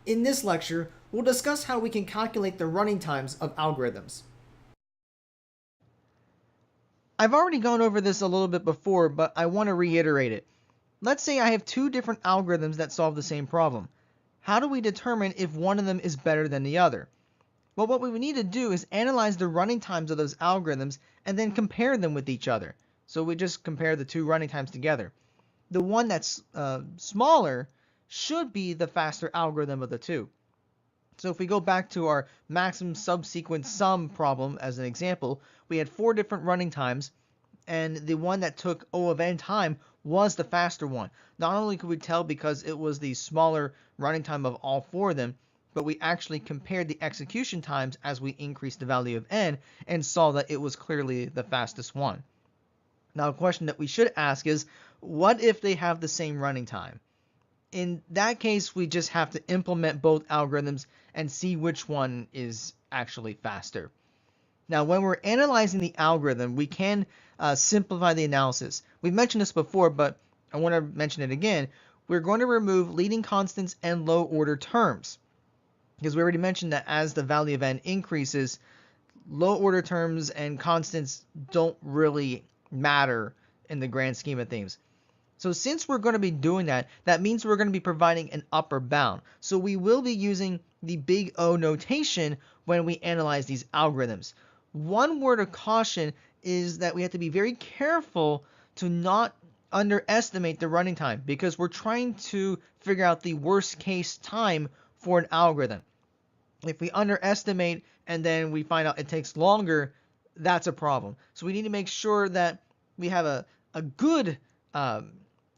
In this lecture, we'll discuss how we can calculate the running times of algorithms. I've already gone over this a little bit before, but I want to reiterate it. Let's say I have two different algorithms that solve the same problem. How do we determine if one of them is better than the other? Well, what we would need to do is analyze the running times of those algorithms and then compare them with each other. So we just compare the two running times together. The one that's smaller should be the faster algorithm of the two. So if we go back to our maximum subsequent sum problem as an example, we had four different running times, and the one that took O of n time was the faster one. Not only could we tell because it was the smaller running time of all four of them, but we actually compared the execution times as we increased the value of n and saw that it was clearly the fastest one. Now, a question that we should ask is, what if they have the same running time? In that case, we just have to implement both algorithms and see which one is actually faster. Now, when we're analyzing the algorithm, we can simplify the analysis. We've mentioned this before, but I want to mention it again. We're going to remove leading constants and low order terms, because we already mentioned that as the value of n increases, low order terms and constants don't really matter in the grand scheme of things. So since we're going to be doing that, that means we're going to be providing an upper bound. So we will be using the big O notation when we analyze these algorithms. One word of caution is that we have to be very careful to not underestimate the running time, because we're trying to figure out the worst case time for an algorithm. If we underestimate and then we find out it takes longer, that's a problem. So we need to make sure that we have a good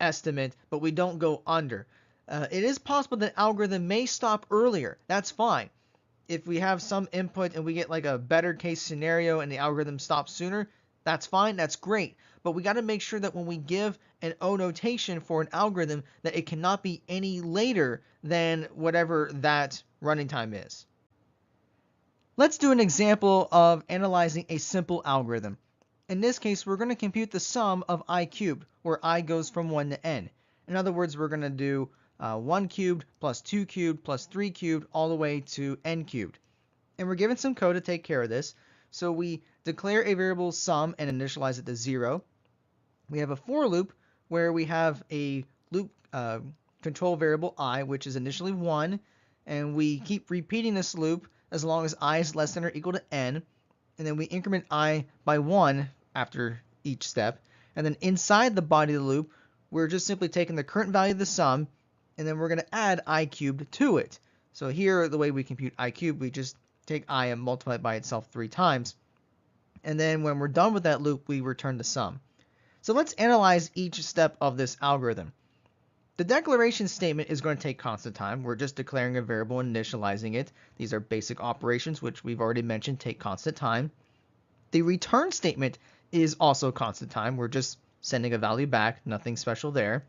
estimate, but we don't go under. It is possible that algorithm may stop earlier. That's fine. If we have some input and we get like a better case scenario and the algorithm stops sooner, that's fine, that's great. But we got to make sure that when we give an O notation for an algorithm, that it cannot be any later than whatever that running time is. Let's do an example of analyzing a simple algorithm. In this case, we're going to compute the sum of I cubed, where I goes from 1 to n. In other words, we're going to do 1 cubed plus 2 cubed plus 3 cubed all the way to n cubed. And we're given some code to take care of this. So we declare a variable sum and initialize it to 0. We have a for loop where we have a loop control variable I, which is initially 1. And we keep repeating this loop as long as I is less than or equal to n. And then we increment I by 1 after each step. And then inside the body of the loop, we're just simply taking the current value of the sum, and then we're going to add I cubed to it. So here, the way we compute I cubed, we just take I and multiply it by itself 3 times. And then when we're done with that loop, we return the sum. So let's analyze each step of this algorithm. The declaration statement is going to take constant time. We're just declaring a variable and initializing it. These are basic operations, which we've already mentioned take constant time. The return statement is also constant time. We're just sending a value back, nothing special there.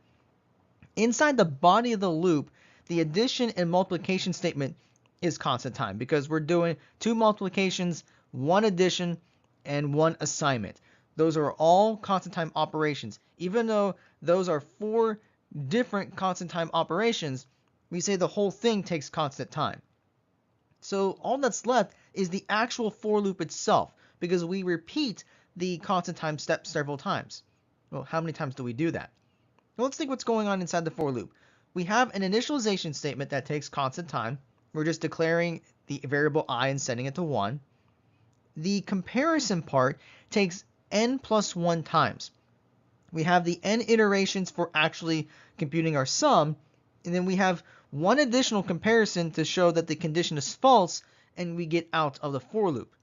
Inside the body of the loop, the addition and multiplication statement is constant time, because we're doing 2 multiplications, 1 addition, and 1 assignment. Those are all constant time operations. Even though those are 4 different constant time operations, we say the whole thing takes constant time. So all that's left is the actual for loop itself, because we repeat the constant time step several times. Well, how many times do we do that? Well, let's think what's going on inside the for loop. We have an initialization statement that takes constant time. We're just declaring the variable I and setting it to 1. The comparison part takes n plus 1 times. We have the n iterations for actually computing our sum, and then we have one additional comparison to show that the condition is false, and we get out of the for loop.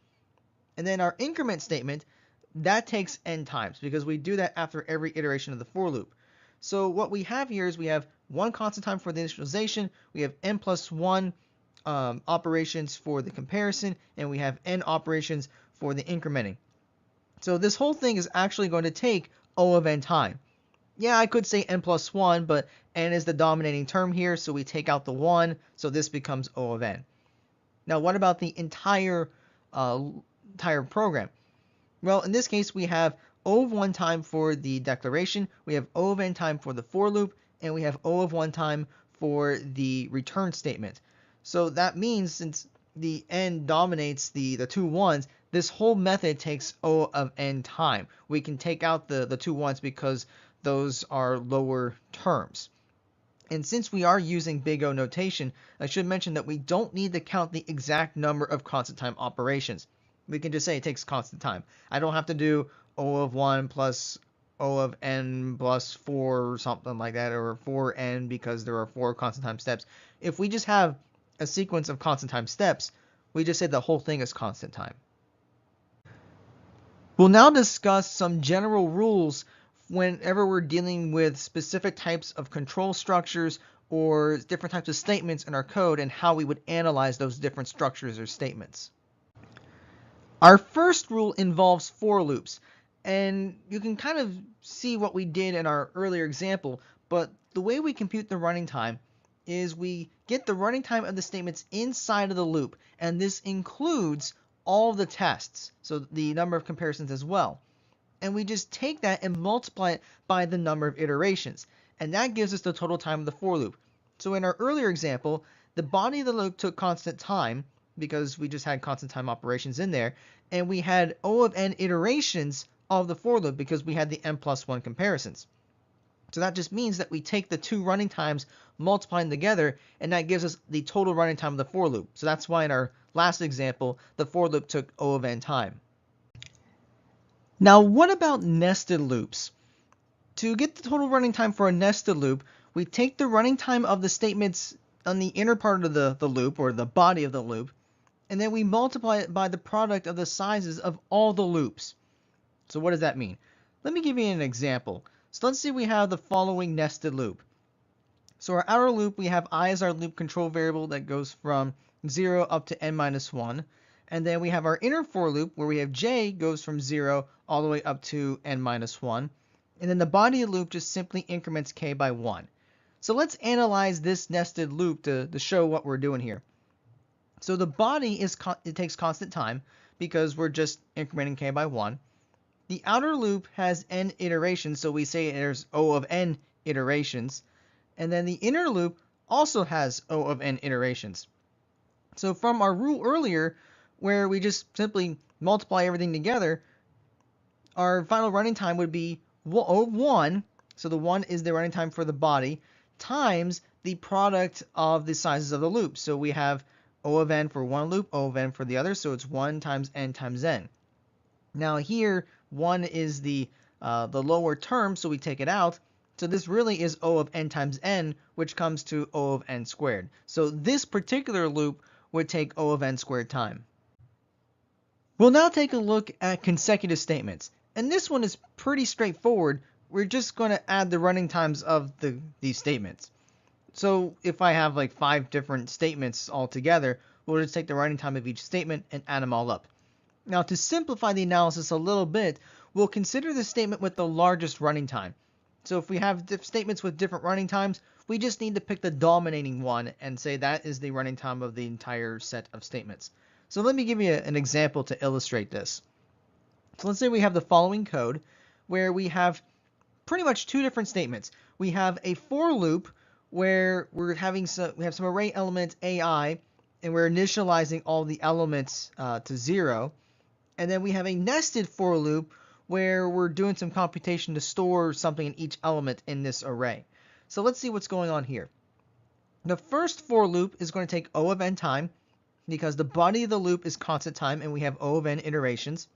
And then our increment statement, that takes n times, because we do that after every iteration of the for loop. So what we have here is we have 1 constant time for the initialization, we have n plus 1 operations for the comparison, and we have n operations for the incrementing. So this whole thing is actually going to take O of n time. Yeah, I could say n plus 1, but n is the dominating term here, so we take out the 1, so this becomes O of n. Now, what about the entire program? Well, in this case, we have O of 1 time for the declaration, we have O of n time for the for loop, and we have O of 1 time for the return statement. So that means since the n dominates the two ones, this whole method takes O of n time. We can take out the two ones because those are lower terms. And since we are using big O notation, I should mention that we don't need to count the exact number of constant time operations. We can just say it takes constant time. I don't have to do O of 1 plus O of n plus 4 or something like that, or 4n because there are 4 constant time steps. If we just have a sequence of constant time steps, we just say the whole thing is constant time. We'll now discuss some general rules whenever we're dealing with specific types of control structures or different types of statements in our code and how we would analyze those different structures or statements. Our first rule involves for loops, and you can kind of see what we did in our earlier example, but the way we compute the running time is we get the running time of the statements inside of the loop, and this includes all the tests, so the number of comparisons as well. And we just take that and multiply it by the number of iterations, and that gives us the total time of the for loop. So in our earlier example, the body of the loop took constant time because we just had constant time operations in there, and we had O of n iterations of the for loop because we had the n plus 1 comparisons. So that just means that we take the two running times, multiply them together, and that gives us the total running time of the for loop. So that's why in our last example, the for loop took O of n time. Now, what about nested loops? To get the total running time for a nested loop, we take the running time of the statements on the inner part of the loop, or the body of the loop, and then we multiply it by the product of the sizes of all the loops. So what does that mean? Let me give you an example. So let's say we have the following nested loop. So our outer loop, we have I as our loop control variable that goes from 0 up to n minus 1. And then we have our inner for loop where we have j goes from 0 all the way up to n minus 1. And then the body of the loop just simply increments k by 1. So let's analyze this nested loop to show what we're doing here. So the body it takes constant time because we're just incrementing k by 1. The outer loop has n iterations, so we say there's O of n iterations. And then the inner loop also has O of n iterations. So from our rule earlier, where we just simply multiply everything together, our final running time would be O of 1, so the 1 is the running time for the body, times the product of the sizes of the loop. So we have O of n for one loop, O of n for the other, so it's 1 times n. Now here, 1 is the lower term, so we take it out. So this really is O of n times n, which comes to O of n squared. So this particular loop would take O of n squared time. We'll now take a look at consecutive statements. And this one is pretty straightforward. We're just going to add the running times of these statements. So if I have like 5 different statements all together, we'll just take the running time of each statement and add them all up. Now, to simplify the analysis a little bit, we'll consider the statement with the largest running time. So if we have statements with different running times, we just need to pick the dominating one and say that is the running time of the entire set of statements. So let me give you an example to illustrate this. So let's say we have the following code where we have pretty much 2 different statements. We have a for loop where we have some array element AI, and we're initializing all the elements to 0. And then we have a nested for loop where we're doing some computation to store something in each element in this array. So let's see what's going on here. The first for loop is going to take O of n time because the body of the loop is constant time and we have O of n iterations.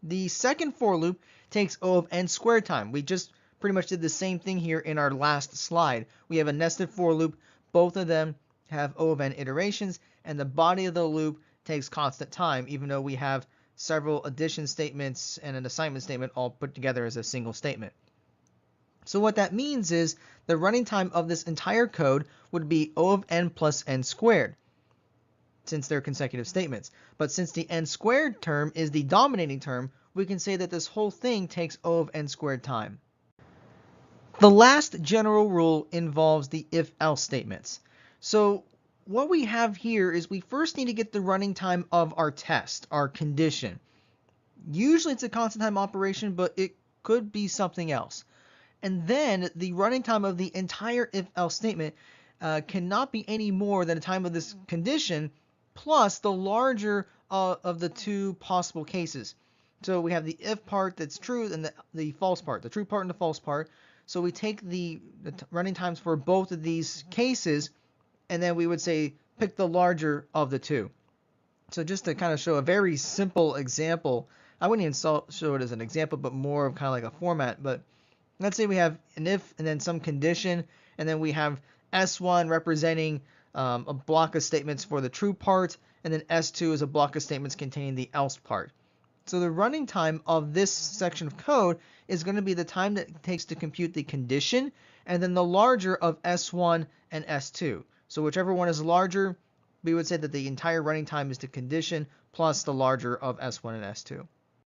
The second for loop takes O of n squared time. We just pretty much did the same thing here in our last slide. We have a nested for loop. Both of them have O of n iterations, and the body of the loop takes constant time, even though we have several addition statements and an assignment statement all put together as a single statement. So what that means is the running time of this entire code would be O of n plus n squared, since they're consecutive statements. But since the n squared term is the dominating term, we can say that this whole thing takes O of n squared time. The last general rule involves the if-else statements. So what we have here is we first need to get the running time of our test, our condition. Usually it's a constant time operation, but it could be something else. And then the running time of the entire if-else statement cannot be any more than the time of this condition plus the larger of the two possible cases. So we have the if part that's true and the false part, the true part and the false part. So we take the running times for both of these cases, and then we would say pick the larger of the two. So just to kind of show a very simple example, I wouldn't even show it as an example, but more of kind of like a format. But let's say we have an if and then some condition, and then we have S1 representing a block of statements for the true part, and then S2 is a block of statements containing the else part. So the running time of this section of code is going to be the time that it takes to compute the condition, and then the larger of S1 and S2. So whichever one is larger, we would say that the entire running time is the condition plus the larger of S1 and S2.